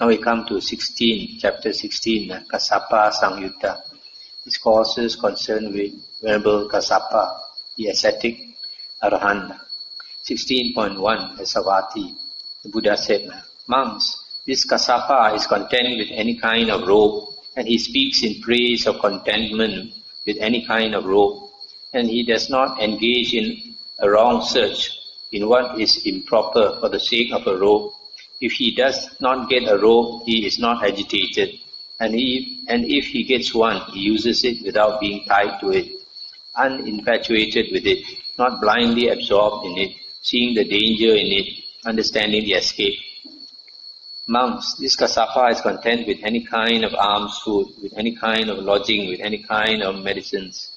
Now we come to 16, chapter 16, Kassapa Sangyutta. Discourses concerned with Venerable Kassapa, the ascetic Arahant. 16.1, Savati. The Buddha said, monks, this Kassapa is content with any kind of robe, and he speaks in praise of contentment with any kind of robe, and he does not engage in a wrong search in what is improper for the sake of a robe. If he does not get a robe, he is not agitated, and if he gets one, he uses it without being tied to it, uninfatuated with it, not blindly absorbed in it, seeing the danger in it, understanding the escape. Monks, this Kassapa is content with any kind of alms food, with any kind of lodging, with any kind of medicines.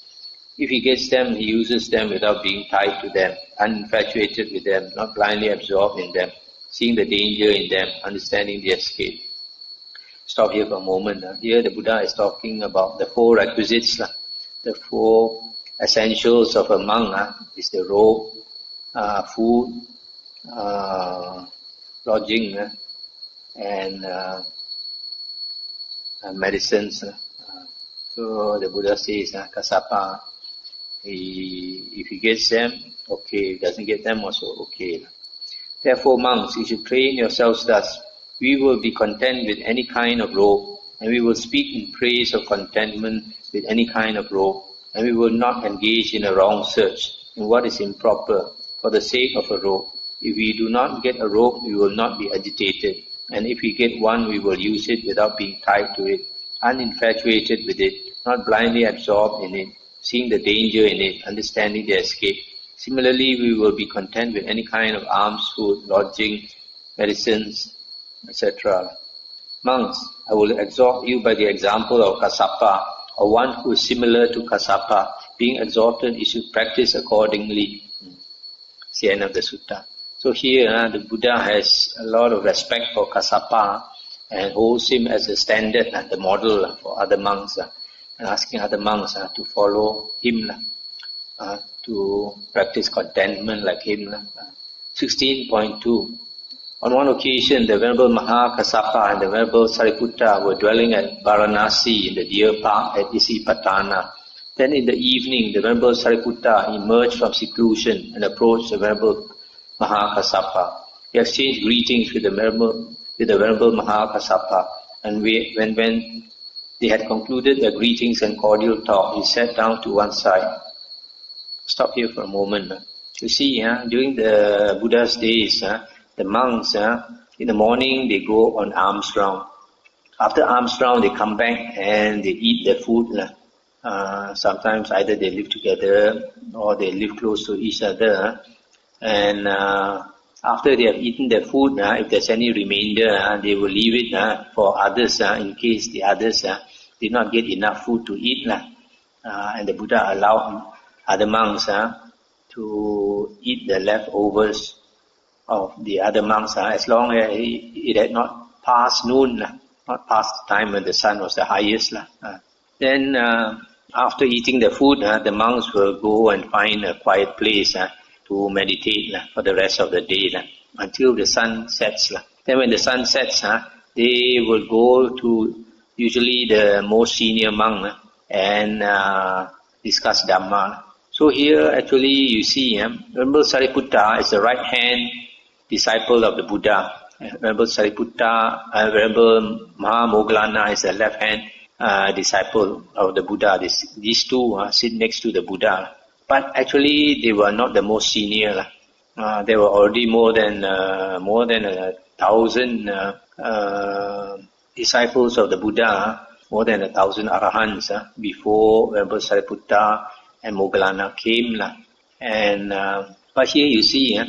If he gets them, he uses them without being tied to them, uninfatuated with them, not blindly absorbed in them, seeing the danger in them, understanding the escape. Stop here for a moment. Here the Buddha is talking about the four requisites, the four essentials of a monk. Is the robe, food, lodging, and medicines. So the Buddha says, Kassapa, if he gets them, okay. If he doesn't get them, also okay. Therefore, monks, you should train yourselves thus. We will be content with any kind of robe, and we will speak in praise of contentment with any kind of robe, and we will not engage in a wrong search in what is improper for the sake of a robe. If we do not get a robe, we will not be agitated, and if we get one, we will use it without being tied to it, uninfatuated with it, not blindly absorbed in it, seeing the danger in it, understanding the escape. Similarly, we will be content with any kind of alms, food, lodging, medicines, etc. Monks, I will exhort you by the example of Kassapa, or one who is similar to Kassapa. Being exhorted, you should practice accordingly. It's the end of the sutta. So here, the Buddha has a lot of respect for Kassapa and holds him as a standard and the model for other monks, and asking other monks to follow him, to practice contentment like him. 16.2. On one occasion, the Venerable Kassapa and the Venerable Sariputta were dwelling at Varanasi in the deer park at Isipatana. Then in the evening, the Venerable Sariputta emerged from seclusion and approached the Venerable Kassapa. He exchanged greetings with the Venerable Kassapa, and when they had concluded their greetings and cordial talk, he sat down to one side. Stop here for a moment. You see, during the Buddha's days, the monks, in the morning they go on alms round. After alms round, they come back and they eat their food. Sometimes either they live together or they live close to each other. And after they have eaten their food, if there's any remainder, they will leave it for others in case the others did not get enough food to eat. And the Buddha allowed other monks to eat the leftovers of the other monks as long as it had not passed noon, not past the time when the sun was the highest. Then after eating the food, the monks will go and find a quiet place to meditate for the rest of the day until the sun sets. Then when the sun sets, they will go to usually the most senior monk and discuss Dhamma. So here actually you see Venerable Sariputta is the right hand disciple of the Buddha. Venerable Sariputta, Venerable Mahamoggallana is the left hand disciple of the Buddha. These two sit next to the Buddha. But actually they were not the most senior. There were already more than 1,000 disciples of the Buddha, more than 1,000 arahants before Venerable Sariputta and Moggallana came. And but here you see,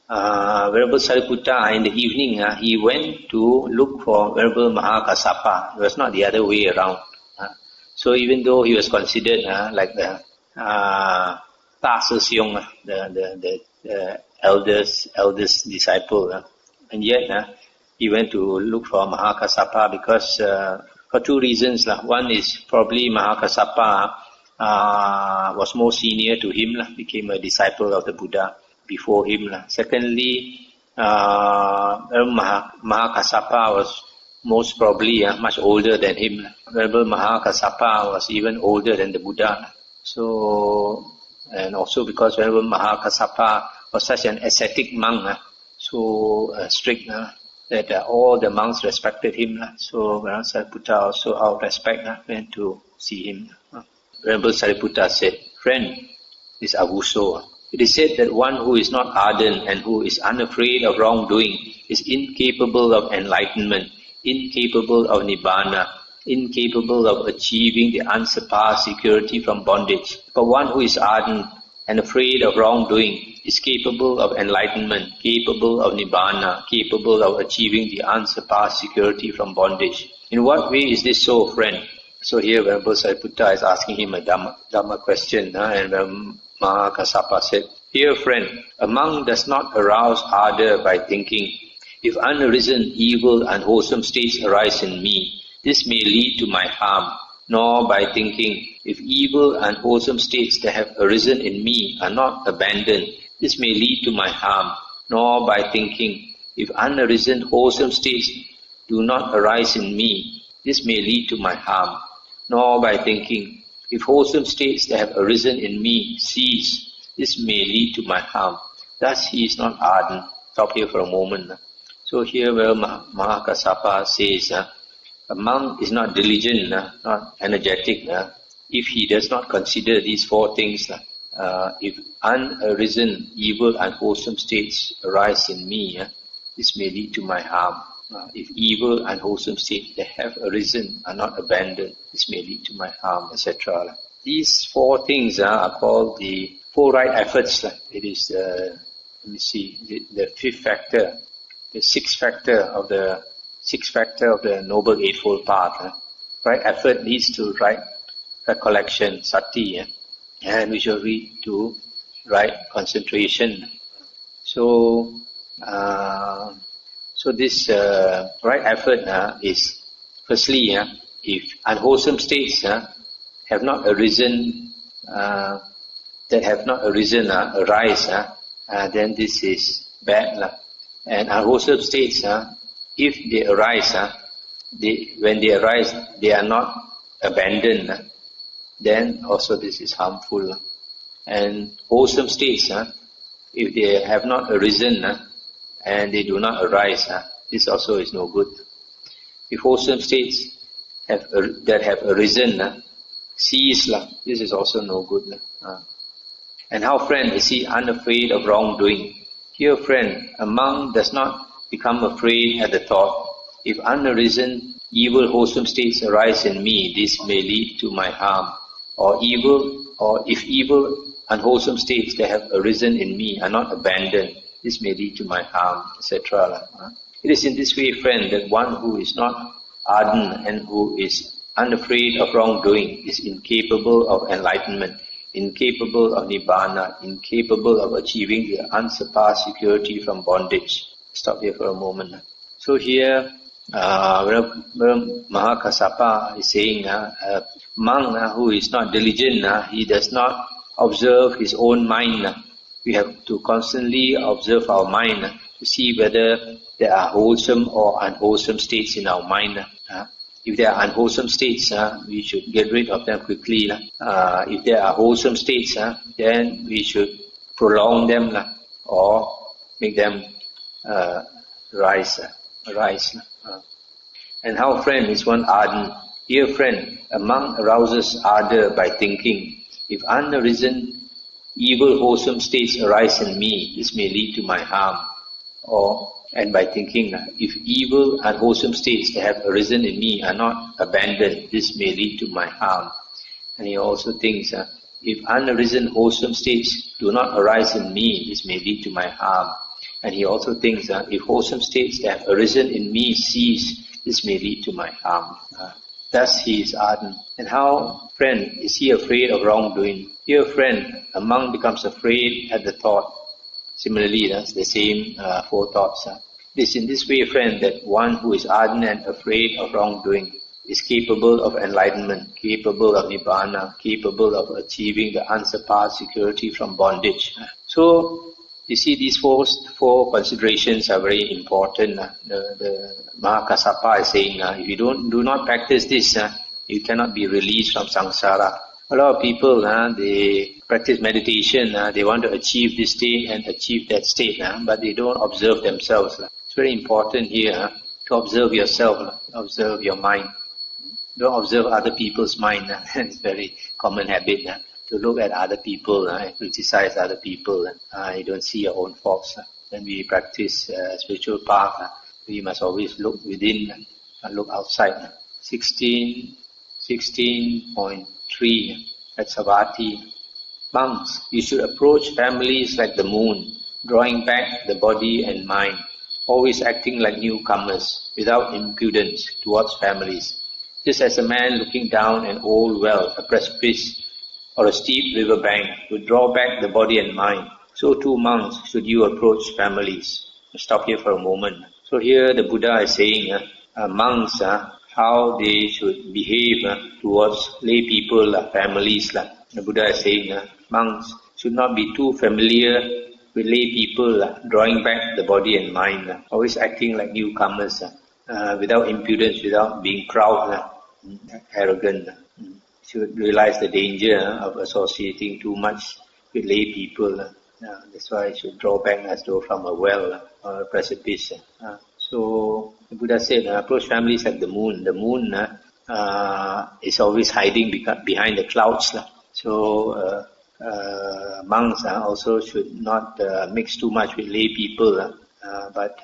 Venerable Sariputta in the evening he went to look for Venerable Kassapa. It was not the other way around. So even though he was considered like the Tasasyong, the eldest disciple, and yet he went to look for Kassapa because for two reasons. One is probably Kassapa was more senior to him, became a disciple of the Buddha before him. Secondly, Kassapa was most probably much older than him. Venerable Kassapa was even older than the Buddha. So, and also because Venerable Kassapa was such an ascetic monk, so strict, that all the monks respected him. So Venerable Sariputta also out of respect went to see him. Venerable Sariputta said, "Friend, is avuso. It is said that one who is not ardent and who is unafraid of wrongdoing is incapable of enlightenment, incapable of nibbana, incapable of achieving the unsurpassed security from bondage. But one who is ardent and afraid of wrongdoing is capable of enlightenment, capable of nibbana, capable of achieving the unsurpassed security from bondage. In what way is this so, friend?" So here Venerable Sariputta is asking him a Dhamma question, and Kassapa said, "Dear friend, a monk does not arouse ardor by thinking, 'If unarisen, evil, unwholesome states arise in me, this may lead to my harm,' nor by thinking, 'If evil, unwholesome states that have arisen in me are not abandoned, this may lead to my harm,' nor by thinking, 'If unarisen, wholesome states do not arise in me, this may lead to my harm,' nor by thinking, 'If wholesome states that have arisen in me cease, this may lead to my harm.' Thus he is not ardent." Stop here for a moment. So here where Kassapa says, a monk is not diligent, not energetic, if he does not consider these four things. If unarisen, evil, unwholesome states arise in me, this may lead to my harm. If evil, unwholesome states that have arisen are not abandoned, this may lead to my harm, etc. These four things are called the four right efforts. It is the fifth factor, the sixth factor of the Noble Eightfold Path. Right effort leads to right recollection, sati, and we shall lead to right concentration. So this right effort is firstly, if unwholesome states have not arisen, arise, then this is bad. And unwholesome states, if they arise, when they arise, they are not abandoned, then also this is harmful. And wholesome states, if they have not arisen and they do not arise, this also is no good. If wholesome states that have arisen cease, this is also no good. And how, friend, is he unafraid of wrongdoing? Here, friend, a monk does not become afraid at the thought, "If unarisen, evil, wholesome states arise in me, this may lead to my harm." Or if evil, unwholesome states that have arisen in me are not abandoned, this may lead to my harm, etc. It is in this way, friend, that one who is not ardent and who is unafraid of wrongdoing is incapable of enlightenment, incapable of nibbana, incapable of achieving the unsurpassed security from bondage. Stop here for a moment. So here, Kassapa is saying, a monk who is not diligent, he does not observe his own mind. We have to constantly observe our mind to see whether there are wholesome or unwholesome states in our mind. If there are unwholesome states, we should get rid of them quickly. If there are wholesome states, then we should prolong them or make them rise. And how, friend, is one ardent? Dear friend, a monk arouses ardor by thinking, "If unarisen, evil, wholesome states arise in me, this may lead to my harm." And by thinking, "If evil, unwholesome states that have arisen in me are not abandoned, this may lead to my harm." And he also thinks, "If unarisen, wholesome states do not arise in me, this may lead to my harm." And he also thinks, "If wholesome states that have arisen in me cease, this may lead to my harm." Thus he is ardent. And how, friend, is he afraid of wrongdoing? Dear friend, a monk becomes afraid at the thought. Similarly, that's the same four thoughts. It is in this way, friend, that one who is ardent and afraid of wrongdoing is capable of enlightenment, capable of nibbana, capable of achieving the unsurpassed security from bondage. So, You see, these four considerations are very important. The Kassapa is saying, if you do not practice this, you cannot be released from samsara. A lot of people, they practice meditation, they want to achieve this state and achieve that state, but they don't observe themselves. It's very important here to observe yourself, observe your mind. Don't observe other people's mind. It's a very common habit to look at other people and criticize other people. You don't see your own faults. When we practice spiritual path, we must always look within and look outside. 16.3 at Savatthi. Monks, you should approach families like the moon, drawing back the body and mind, always acting like newcomers, without impudence towards families. Just as a man looking down an old well, a precipice, or a steep river bank would draw back the body and mind, so too monks should you approach families. I'll stop here for a moment. So here the Buddha is saying, monks, how they should behave towards lay people, families. The Buddha is saying, monks should not be too familiar with lay people, drawing back the body and mind, always acting like newcomers, without impudence, without being proud, arrogant. Should realize the danger of associating too much with lay people. That's why I should draw back as though from a well or a precipice. So the Buddha said, approach families like the moon. The moon is always hiding behind the clouds. So monks also should not mix too much with lay people, but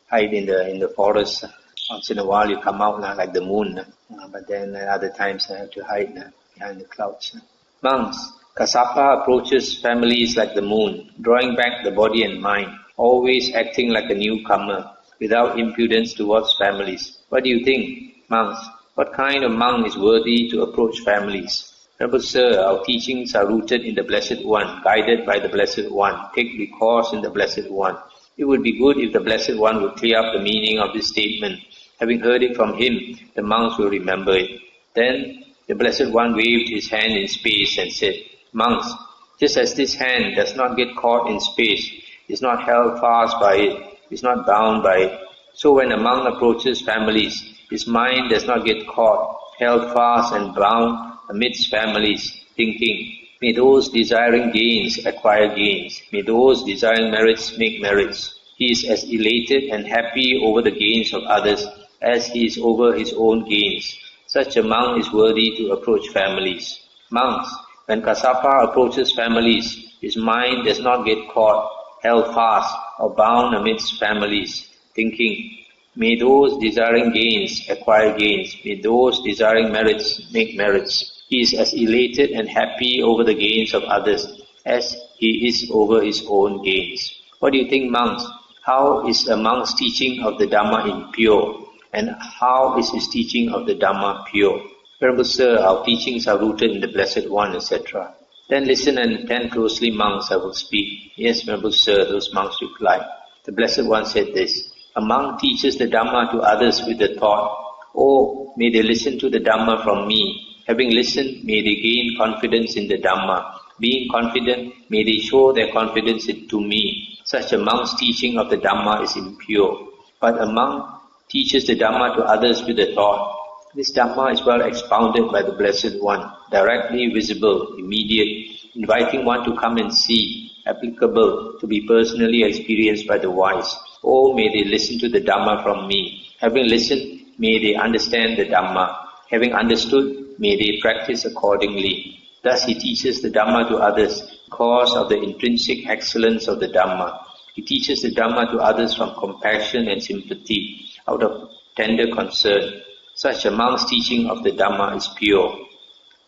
hide in the forest. Once in a while you come out like the moon, but then other times you have to hide behind the clouds. Monks, Kassapa approaches families like the moon, drawing back the body and mind, always acting like a newcomer, without impudence towards families. What do you think, monks? What kind of monk is worthy to approach families? Venerable Sir, our teachings are rooted in the Blessed One, guided by the Blessed One, take recourse in the Blessed One. It would be good if the Blessed One would clear up the meaning of this statement. Having heard it from him, the monks will remember it. Then the Blessed One waved his hand in space and said, monks, just as this hand does not get caught in space, is not held fast by it, is not bound by it, so when a monk approaches families, his mind does not get caught, held fast and bound amidst families, thinking, may those desiring gains acquire gains, may those desiring merits make merits. He is as elated and happy over the gains of others as he is over his own gains. Such a monk is worthy to approach families. Monks, when Kassapa approaches families, his mind does not get caught, held fast, or bound amidst families, thinking, may those desiring gains acquire gains, may those desiring merits make merits. He is as elated and happy over the gains of others as he is over his own gains. What do you think, monks? How is a monk's teaching of the Dhamma impure? And how is his teaching of the Dhamma pure? Venerable Sir, our teachings are rooted in the Blessed One, etc. Then listen and attend closely, monks, I will speak. Yes, Venerable Sir, those monks replied. The Blessed One said this, a monk teaches the Dhamma to others with the thought, oh, may they listen to the Dhamma from me. Having listened, may they gain confidence in the Dhamma. Being confident, may they show their confidence to me. Such a monk's teaching of the Dhamma is impure. But a monk teaches the Dhamma to others with the thought, this Dhamma is well expounded by the Blessed One, directly visible, immediate, inviting one to come and see, applicable, to be personally experienced by the wise. Oh, may they listen to the Dhamma from me. Having listened, may they understand the Dhamma. Having understood, may they practice accordingly. Thus he teaches the Dhamma to others because of the intrinsic excellence of the Dhamma. He teaches the Dhamma to others from compassion and sympathy, out of tender concern. Such a monk's teaching of the Dhamma is pure.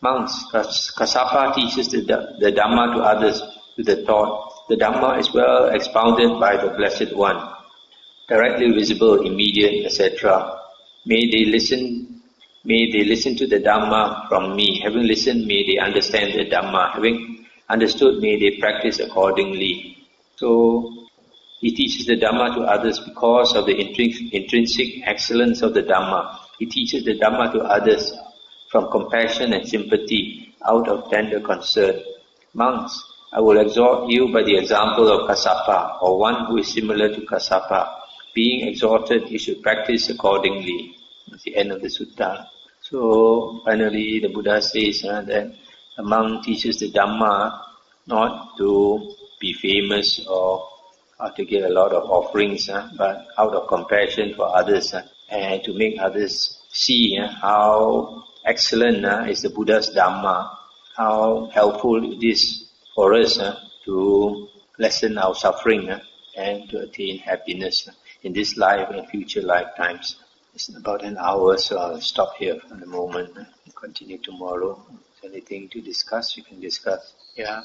Monks, Kassapa teaches the Dhamma to others with the thought, the Dhamma is well expounded by the Blessed One, directly visible, immediate, etc. May they listen to the Dhamma from me. Having listened, may they understand the Dhamma. Having understood, may they practice accordingly. So, he teaches the Dhamma to others because of the intrinsic excellence of the Dhamma. He teaches the Dhamma to others from compassion and sympathy, out of tender concern. Monks, I will exhort you by the example of Kassapa, or one who is similar to Kassapa. Being exhorted, you should practice accordingly. That's the end of the sutta. So finally the Buddha says that a monk teaches the Dhamma not to be famous or to get a lot of offerings, but out of compassion for others and to make others see how excellent is the Buddha's Dhamma, how helpful it is for us to lessen our suffering and to attain happiness in this life and future lifetimes. It's about an hour, so I'll stop here for the moment. Continue tomorrow. If there's anything to discuss, you can discuss. Yeah.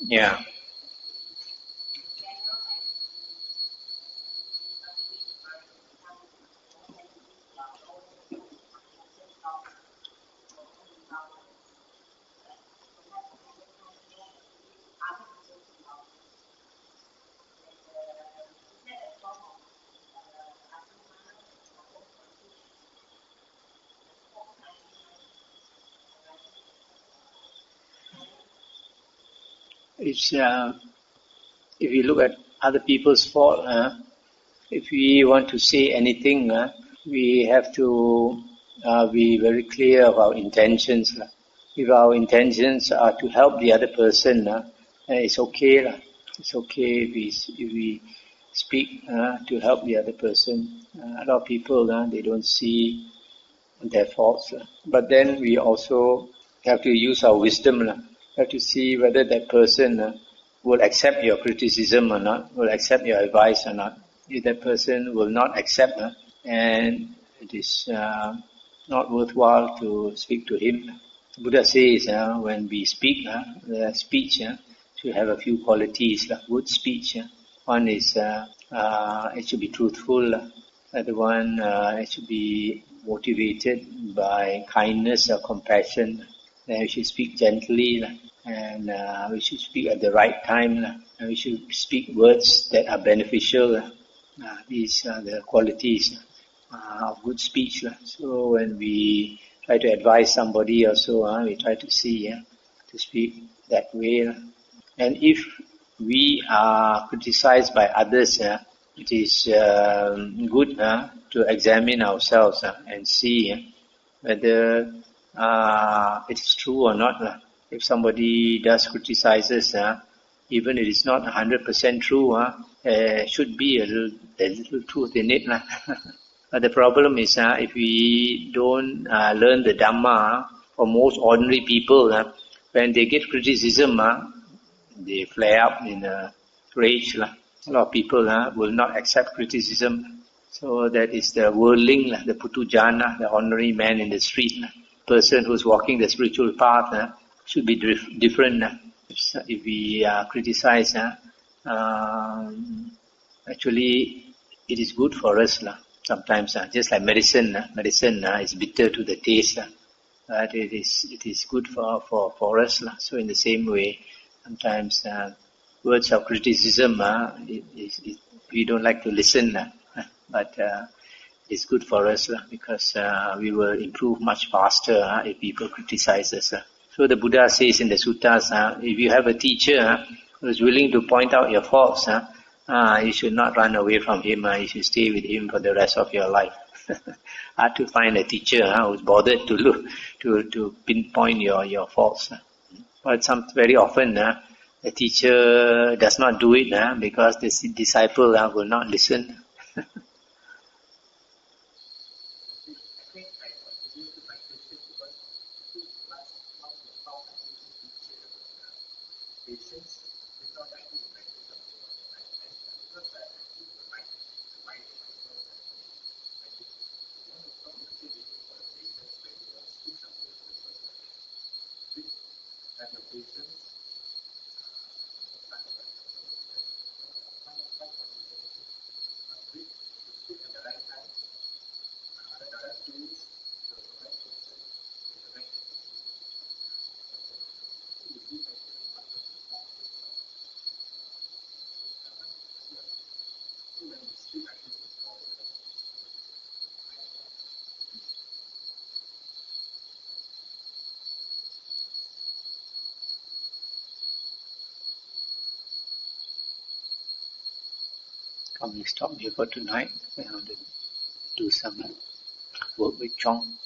Yeah. It's if you look at other people's fault, if we want to say anything, we have to be very clear of our intentions. If our intentions are to help the other person, it's okay. It's okay if we speak to help the other person. A lot of people, they don't see their faults. But then we also have to use our wisdom. Have to see whether that person will accept your criticism or not, will accept your advice or not. If that person will not accept, and it is not worthwhile to speak to him. Buddha says when we speak, the speech should have a few qualities. Good speech. One is it should be truthful. Other one, it should be motivated by kindness or compassion. Then we should speak gently, and we should speak at the right time. And we should speak words that are beneficial. These are the qualities of good speech. So when we try to advise somebody also, we try to see, to speak that way. And if we are criticized by others, it is good to examine ourselves and see whether it is true or not. If somebody does criticize us, even if it is not 100% true, there should be a little truth in it. But the problem is if we don't learn the Dhamma, for most ordinary people, when they get criticism, they flare up in a rage. A lot of people will not accept criticism. So that is the worldling, the putujana, the ordinary man in the street. Person who's walking the spiritual path should be different. If we criticize, actually it is good for us. Sometimes, just like medicine, medicine is bitter to the taste. But it is good for us. So in the same way, sometimes words of criticism, we don't like to listen, but it's good for us because we will improve much faster if people criticize us. So the Buddha says in the suttas, if you have a teacher who is willing to point out your faults, you should not run away from him. You should stay with him for the rest of your life. Hard to find a teacher who's bothered to look to pinpoint your faults. But very often, the teacher does not do it because the disciple will not listen. Come, we stop here for tonight. We have to do some work with Chong.